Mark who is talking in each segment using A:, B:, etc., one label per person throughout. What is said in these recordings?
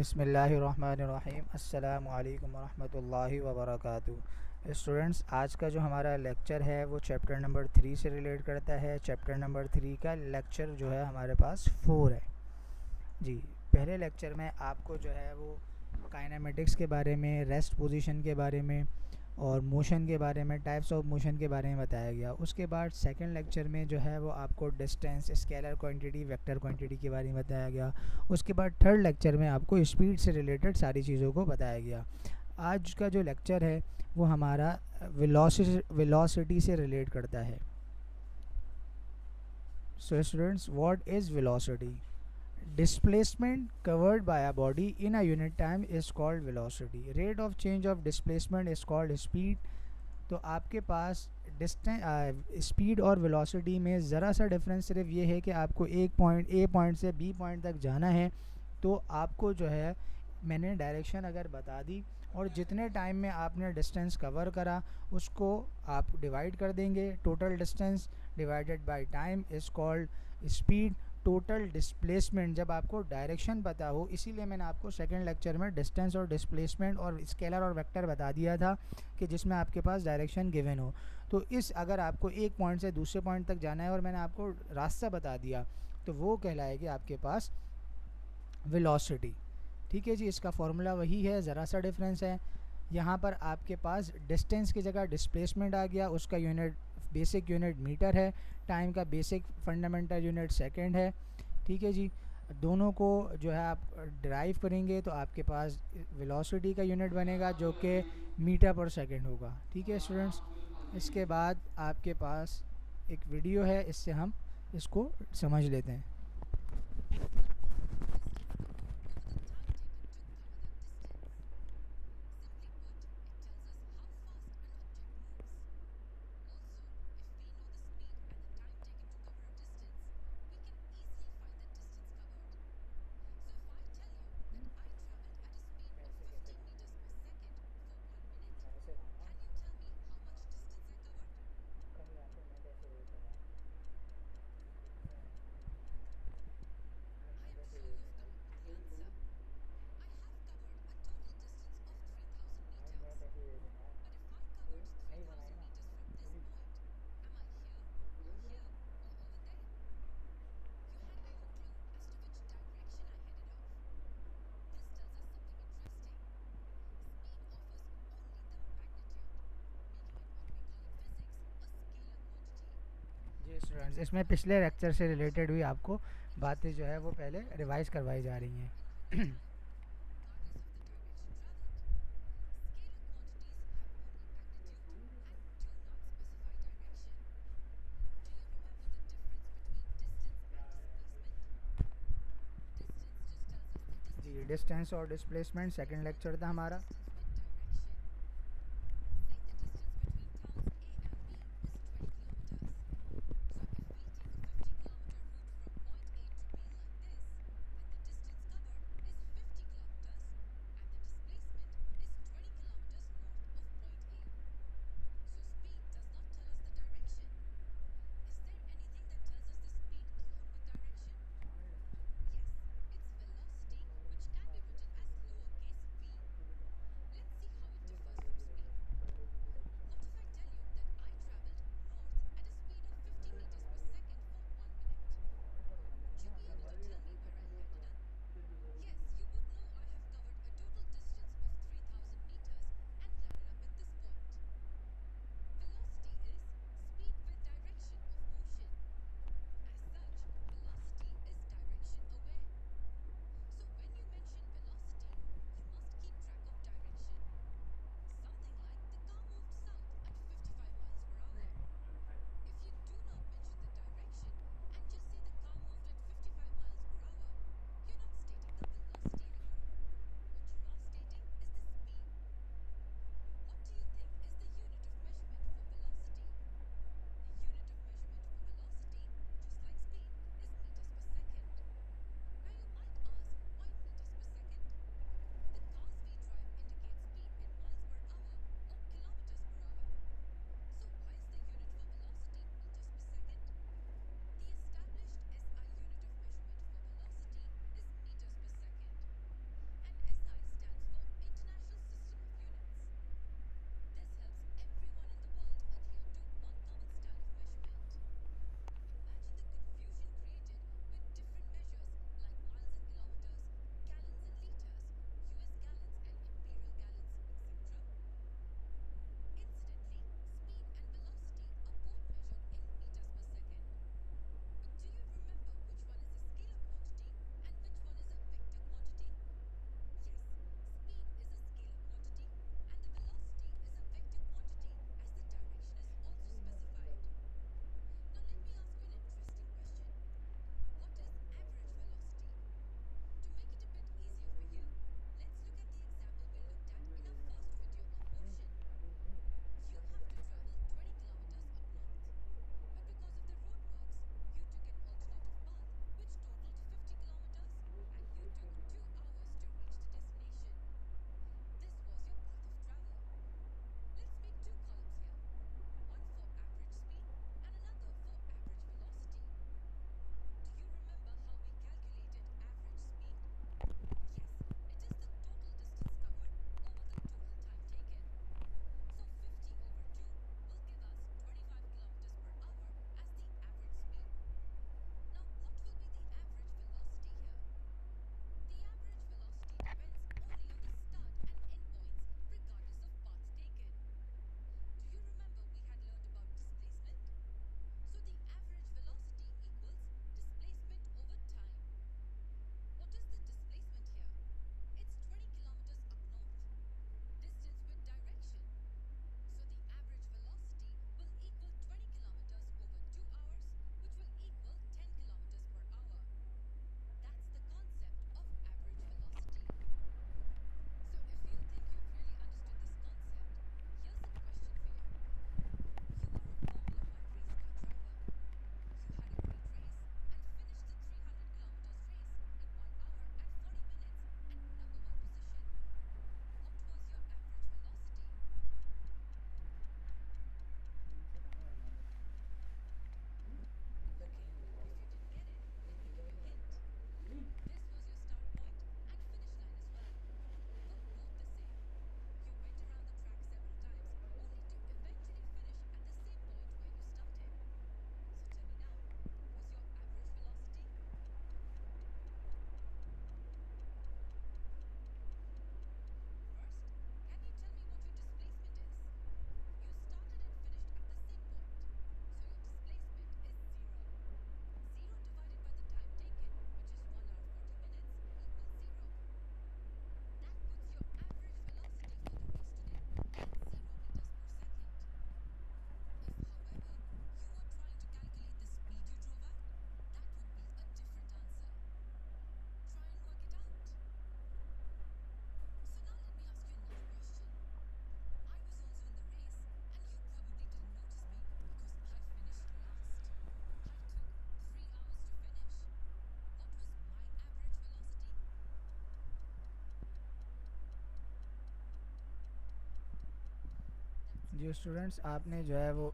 A: बिस्मिल्लाहिर्रहमानिर्रहीम। अस्सलामु अलैकुम वरहमतुल्लाहि वबरकातुहू। स्टूडेंट्स, आज का जो हमारा लेक्चर है वो चैप्टर नंबर 3 से रिलेट करता है। चैप्टर नंबर 3 का लेक्चर जो है हमारे पास 4 है जी। पहले लेक्चर में आपको जो है वो काइनेमेटिक्स के बारे में, रेस्ट पोजीशन के बारे में और मोशन के बारे में, टाइप्स ऑफ मोशन के बारे में बताया गया। उसके बाद सेकंड लेक्चर में जो है वो आपको distance, scalar quantity, vector quantity के बारे में बताया गया। उसके बाद थर्ड लेक्चर में आपको स्पीड से रिलेटेड सारी चीज़ों को बताया गया। आज का जो लेक्चर है वो हमारा वेलोसिटी से रिलेट करता है। So students, what is velocity? Displacement covered by a body in a unit time is called velocity. Rate of change of displacement is called speed. तो आपके पास डिस्टेंस, स्पीड और वेलोसिटी में ज़रा सा डिफरेंस सिर्फ ये है कि आपको एक पॉइंट ए पॉइंट से बी पॉइंट तक जाना है तो आपको जो है मैंने डायरेक्शन अगर बता दी और जितने टाइम में आपने डिस्टेंस कवर करा उसको आप डिवाइड कर देंगे। Total distance divided by time is called speed. Total displacement, जब आपको डायरेक्शन पता हो, इसीलिए मैंने आपको सेकंड लेक्चर में डिस्टेंस और डिस्प्लेसमेंट और स्केलर और वेक्टर बता दिया था कि जिसमें आपके पास डायरेक्शन गिवन हो। तो इस अगर आपको एक पॉइंट से दूसरे पॉइंट तक जाना है और मैंने आपको रास्ता बता दिया तो वो कहलाएगी आपके पास वेलोसिटी। ठीक है जी, इसका फॉर्मूला वही है, ज़रा सा डिफरेंस है। यहाँ पर आपके पास डिस्टेंस की जगह डिस्प्लेसमेंट आ गया, उसका यूनिट बेसिक यूनिट मीटर है, टाइम का बेसिक फंडामेंटल यूनिट सेकंड है। ठीक है जी, दोनों को जो है आप ड्राइव करेंगे तो आपके पास वेलोसिटी का यूनिट बनेगा जो कि मीटर पर सेकंड होगा। ठीक है स्टूडेंट्स, इसके बाद आपके पास एक वीडियो है, इससे हम इसको समझ लेते हैं। जी स्टूडेंट्स, इसमें पिछले लेक्चर से रिलेटेड हुई आपको बातें जो है वो पहले रिवाइज करवाई जा रही हैं। जी, डिस्टेंस और डिस्प्लेसमेंट सेकंड लेक्चर था हमारा। जी स्टूडेंट्स, आपने जो है वो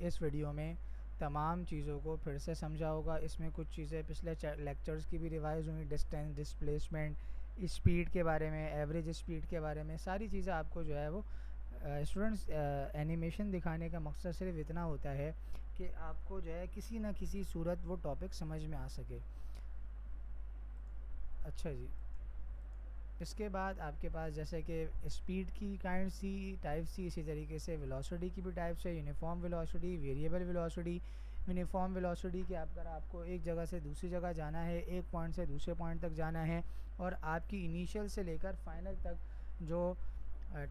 A: इस वीडियो में तमाम चीज़ों को फिर से समझा होगा। इसमें कुछ चीज़ें पिछले लेक्चर्स की भी रिवाइज हुई, डिस्टेंस, डिस्प्लेसमेंट, स्पीड के बारे में, एवरेज स्पीड के बारे में, सारी चीज़ें आपको जो है वो स्टूडेंट्स एनिमेशन दिखाने का मकसद सिर्फ इतना होता है कि आपको जो है किसी न किसी सूरत वो टॉपिक समझ में आ सके। अच्छा जी, इसके बाद आपके पास जैसे कि स्पीड की काइंड सी टाइप्स थी, इसी तरीके से वेलोसिटी की भी टाइप्स है। Uniform velocity, variable velocity. Uniform velocity कि अगर आपको एक जगह से दूसरी जगह जाना है, एक पॉइंट से दूसरे पॉइंट तक जाना है, और आपकी इनिशियल से लेकर फाइनल तक जो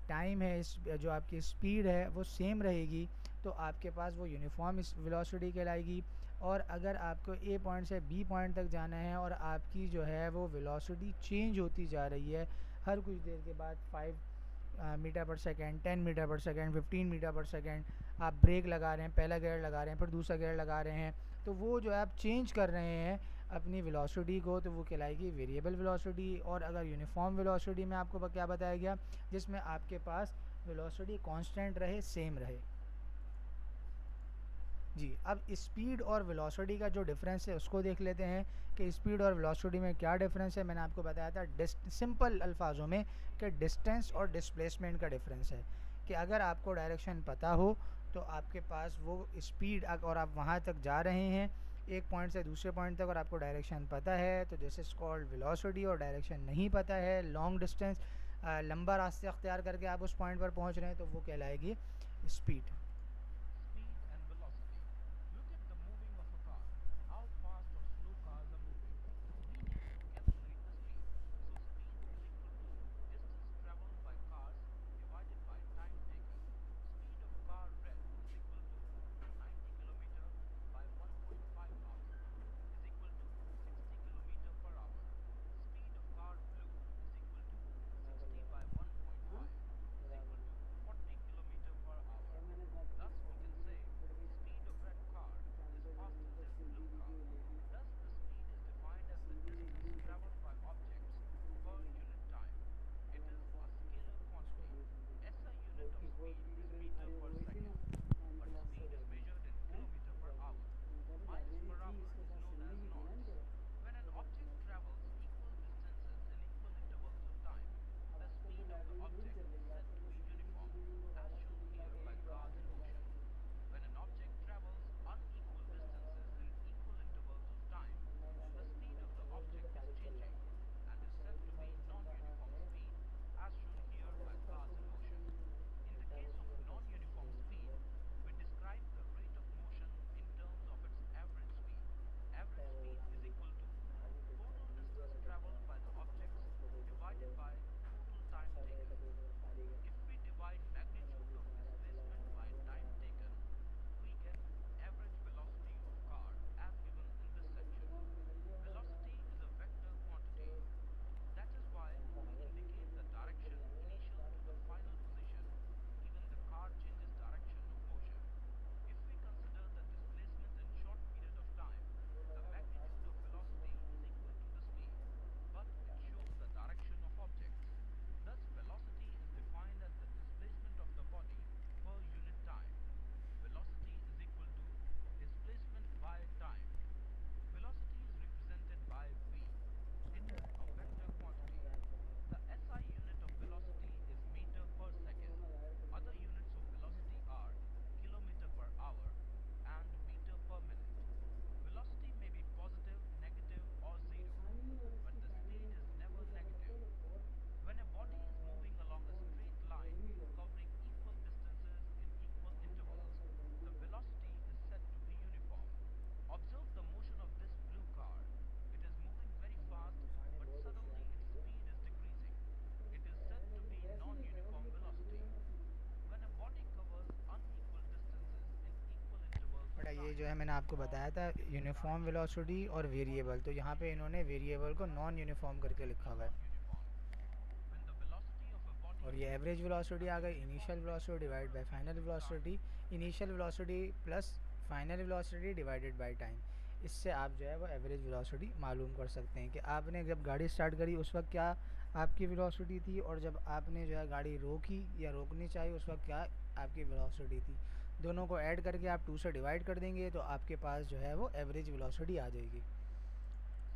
A: टाइम है, जो आपकी स्पीड है वो सेम रहेगी, तो आपके पास वो यूनिफॉर्म वेलोसिटी कहलाएगी। और अगर आपको ए पॉइंट से बी पॉइंट तक जाना है और आपकी जो है वो वेलोसिटी चेंज होती जा रही है हर कुछ देर के बाद, 5 मीटर पर सेकेंड, 10 मीटर पर सेकेंड, 15 मीटर पर सेकेंड, आप ब्रेक लगा रहे हैं, पहला गियर लगा रहे हैं, फिर दूसरा गियर लगा रहे हैं, तो वो जो है आप चेंज कर रहे हैं अपनी वेलोसिटी को, तो वो कहलाएगी वेरिएबल वेलोसिटी। और अगर यूनिफॉर्म वेलोसिटी में आपको क्या बताया गया, जिसमें आपके पास वेलोसिटी कांस्टेंट रहे, सेम रहे। जी, अब स्पीड और वेलोसिटी का जो डिफरेंस है उसको देख लेते हैं कि स्पीड और वेलोसिटी में क्या डिफरेंस है। मैंने आपको बताया था सिंपल अल्फाजों में कि डिस्टेंस और डिस्प्लेसमेंट का डिफरेंस है, कि अगर आपको डायरेक्शन पता हो तो आपके पास वो स्पीड, और आप वहाँ तक जा रहे हैं एक पॉइंट से दूसरे पॉइंट तक और आपको डायरेक्शन पता है, तो दिस इज़ कॉल्ड वेलोसिटी। और डायरेक्शन नहीं पता है, लॉन्ग डिस्टेंस, लंबा रास्ते अख्तियार करके आप उस पॉइंट पर पहुँच रहे हैं, तो वो कहलाएगी speed.
B: Speed and velocity. Look at the moving of a car. How fast or slow cars are moving. We need to calculate the speed. So speed is equal to distance traveled by cars divided by time taken. Speed of car red is equal to 90 km by 1.5 hour is equal to 60 km per hour. Speed of car blue is equal to 60 by 1.5 is equal to 40 km per hour. Thus we can say speed of red car is faster than blue car. Thus the speed is defined as the distance traveled by objects per unit time. It is a scalar quantity. SI unit of speed is meter per second, but speed is measured in kilometer per hour. Miles per hour is known as knots. When an object travels equal distances in equal intervals of time, the speed of the object is said to be uniform, as shown here by cars in motion. When an object travels unequal distances in equal intervals of time, the speed of the object is changing and is said to be non-uniform speed, as shown here by cars in motion. In the case of non-uniform speed, we describe the rate of motion in terms of its average speed. Average speed is equal to total distance traveled by the objects divided by total time taken. If we divide magnitude of displacement by time taken, we get average velocity of car as given in this section. Velocity is a vector quantity. That is why we indicate the direction initial to the final position, even the car changes direction of motion. If we consider the displacement in short period of time, the magnitude of velocity is equal to the speed, but it shows the direction of objects. Thus velocity is defined as the displacement of the body per unit time. Velocity is equal to displacement by time. Velocity is represented by v. It is a vector quantity. The SI unit of velocity is meter per second. Other units of velocity are kilometer per hour and meter per minute. Velocity may be positive, negative or zero, but the speed is never negative. When a body is moving along a straight line covering equal distances in equal intervals, the velocity is said to be uniform. Observe the motion of this blue car. It is moving very fast, but suddenly its speed is decreasing. It is said to be non-uniform velocity. When a body covers unequal distances in equal intervals of
A: बड़ा ये
B: time,
A: जो है मैंने आपको
B: or
A: बताया था
B: its
A: uniform
B: direction
A: velocity और
B: is
A: variable, तो
B: positive,
A: यहाँ पे इन्होंने वेरिएबल को नॉन यूनिफॉर्म करके लिखा हुआ है।
B: non-uniform. When the velocity of a body
A: और
B: is
A: ये एवरेज
B: decreasing,
A: वेलोसिटी आ
B: the
A: गई,
B: uniform
A: initial velocity
B: velocity
A: divide
B: per
A: by final
B: unit of time.
A: Velocity, initial velocity plus final velocity divided by time. इससे आप जो है वो average velocity मालूम कर सकते हैं कि आपने जब गाड़ी स्टार्ट करी उस वक्त क्या आपकी वेलोसिटी थी, और जब आपने जो है गाड़ी रोकी या रोकनी चाहिए उस वक्त क्या आपकी वेलोसिटी थी। दोनों को ऐड करके आप 2 से डिवाइड कर देंगे तो आपके पास जो है वो एवरेज वेलोसिटी आ जाएगी।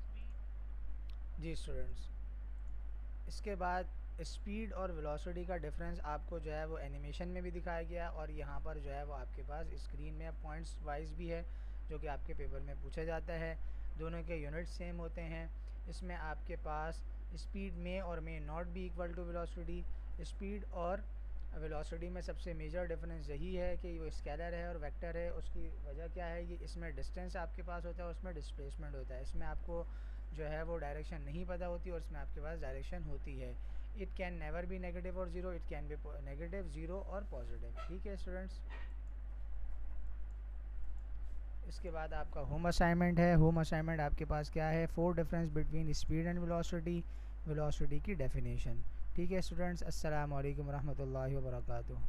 B: Speed
A: जी स्टूडेंट्स, इसके बाद स्पीड और वेलोसिटी का डिफरेंस आपको जो है वो एनिमेशन में भी दिखाया गया, और यहाँ पर जो है वो आपके पास स्क्रीन में पॉइंट्स वाइज भी है जो कि आपके पेपर में पूछा जाता है। दोनों के यूनिट्स सेम होते हैं। इसमें आपके पास स्पीड में और में not be equal to velocity. Speed और वेलोसिटी में सबसे मेजर डिफरेंस यही है कि वो स्केलर है और वेक्टर है। उसकी वजह क्या है, ये इसमें डिस्टेंस आपके पास होता है, उसमें डिस्प्लेसमेंट होता है। इसमें आपको जो है वो डायरेक्शन नहीं पता होती और इसमें आपके पास डायरेक्शन होती है। It can never be negative और zero, it can be negative, zero और पॉजिटिव। ठीक है स्टूडेंट्स, इसके बाद आपका होम असाइनमेंट है। होम असाइनमेंट आपके पास क्या है, 4 difference between speed and velocity, velocity की डेफिनेशन। ठीक है स्टूडेंट्स, अस्सलाम वालेकुम रहमतुल्लाहि व बरकातुहू।